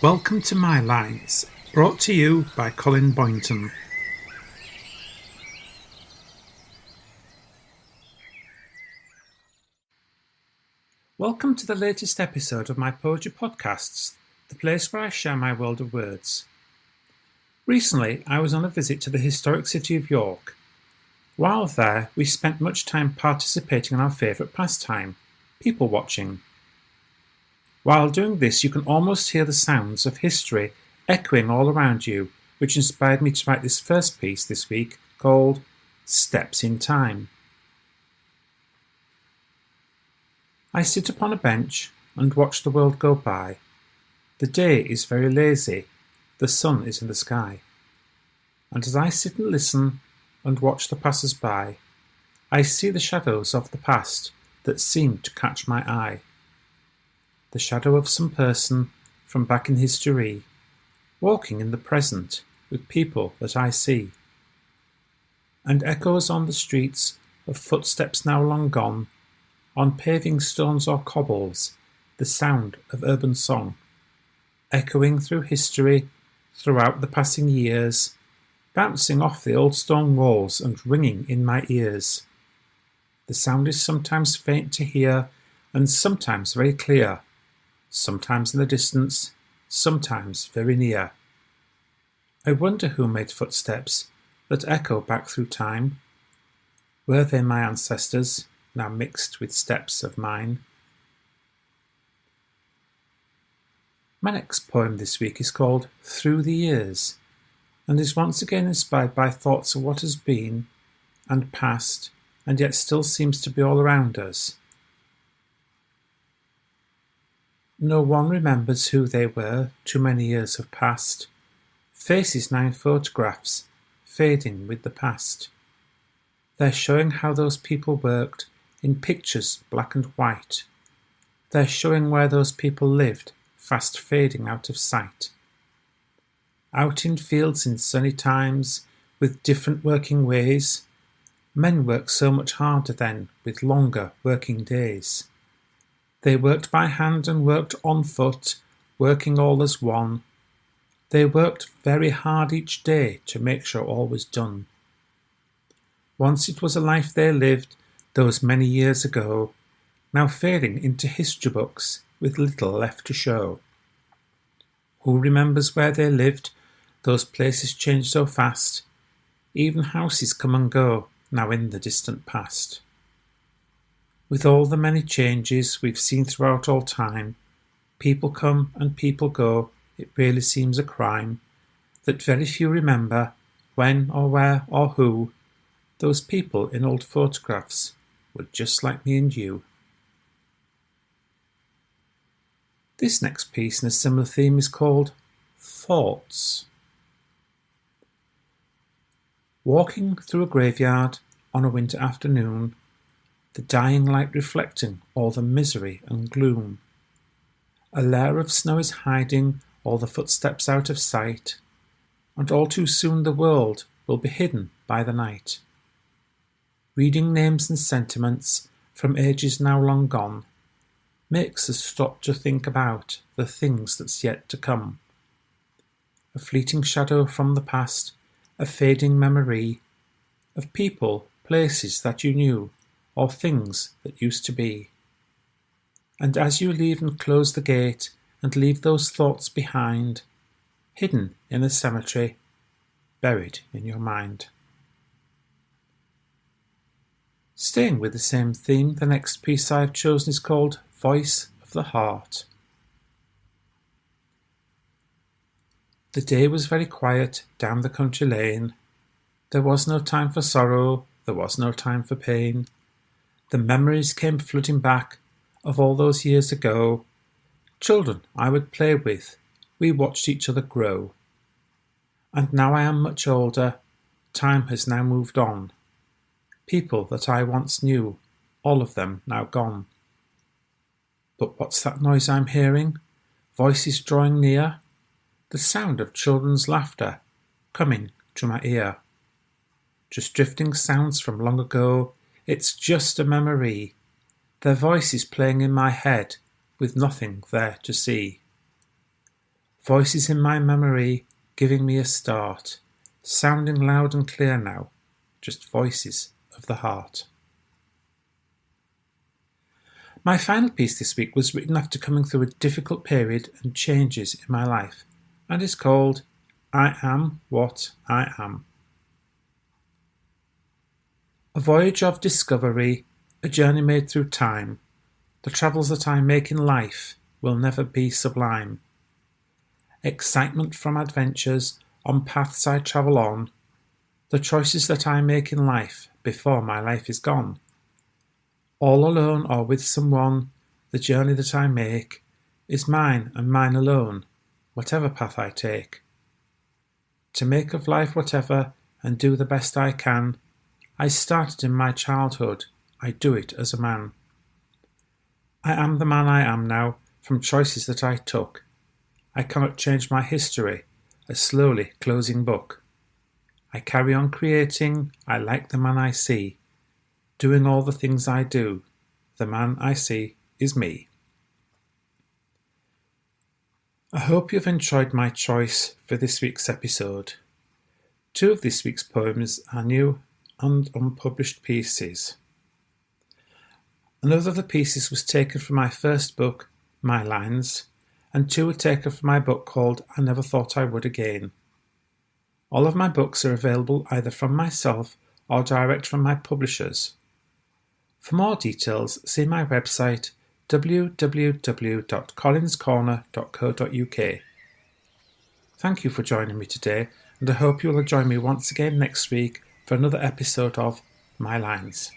Welcome to My Lines, brought to you by Colin Boynton. Welcome to the latest episode of my poetry podcasts, the place where I share my world of words. Recently, I was on a visit to the historic city of York. While there, we spent much time participating in our favourite pastime, people watching. While doing this, you can almost hear the sounds of history echoing all around you, which inspired me to write this first piece this week called Steps in Time. I sit upon a bench and watch the world go by. The day is very lazy, the sun is in the sky. And as I sit and listen and watch the passers-by, I see the shadows of the past that seem to catch my eye. The shadow of some person from back in history, walking in the present with people that I see. And echoes on the streets of footsteps now long gone, on paving stones or cobbles, the sound of urban song, echoing through history, throughout the passing years, bouncing off the old stone walls and ringing in my ears. The sound is sometimes faint to hear, and sometimes very clear, sometimes in the distance, sometimes very near. I wonder who made footsteps that echo back through time. Were they my ancestors, now mixed with steps of mine? My next poem this week is called Through the Years, and is once again inspired by thoughts of what has been and past, and yet still seems to be all around us. No one remembers who they were, too many years have passed. Faces now in photographs, fading with the past. They're showing how those people worked, in pictures black and white. They're showing where those people lived, fast fading out of sight. Out in fields in sunny times, with different working ways, men worked so much harder then, with longer working days. They worked by hand and worked on foot, working all as one. They worked very hard each day to make sure all was done. Once it was a life they lived, those many years ago, now fading into history books with little left to show. Who remembers where they lived? Those places change so fast. Even houses come and go, now in the distant past. With all the many changes we've seen throughout all time, people come and people go, it really seems a crime that very few remember when or where or who those people in old photographs were just like me and you. This next piece in a similar theme is called Thoughts. Walking through a graveyard on a winter afternoon, the dying light reflecting all the misery and gloom. A layer of snow is hiding all the footsteps out of sight, and all too soon the world will be hidden by the night. Reading names and sentiments from ages now long gone makes us stop to think about the things that's yet to come. A fleeting shadow from the past, a fading memory of people, places that you knew, or things that used to be. And as you leave and close the gate and leave those thoughts behind, hidden in the cemetery, buried in your mind. Staying with the same theme, the next piece I have chosen is called Voice of the Heart. The day was very quiet down the country lane. There was no time for sorrow, there was no time for pain. The memories came flooding back of all those years ago. Children I would play with, we watched each other grow. And now I am much older, time has now moved on. People that I once knew, all of them now gone. But what's that noise I'm hearing? Voices drawing near? The sound of children's laughter coming to my ear. Just drifting sounds from long ago, it's just a memory. Their voices playing in my head with nothing there to see. Voices in my memory giving me a start, sounding loud and clear now, just voices of the heart. My final piece this week was written after coming through a difficult period and changes in my life, and is called I Am What I Am. A voyage of discovery, a journey made through time. The travels that I make in life will never be sublime. Excitement from adventures on paths I travel on. The choices that I make in life before my life is gone. All alone or with someone, the journey that I make is mine and mine alone, whatever path I take. To make of life whatever and do the best I can, I started in my childhood, I do it as a man. I am the man I am now from choices that I took. I cannot change my history, a slowly closing book. I carry on creating, I like the man I see. Doing all the things I do, the man I see is me. I hope you've enjoyed my choice for this week's episode. 2 of this week's poems are new and unpublished pieces. Another of the pieces was taken from my first book, My Lines, and 2 were taken from my book called I Never Thought I Would Again. All of my books are available either from myself or direct from my publishers. For more details, see my website www.collinscorner.co.uk. Thank you for joining me today, and I hope you will join me once again next week for another episode of My Lines.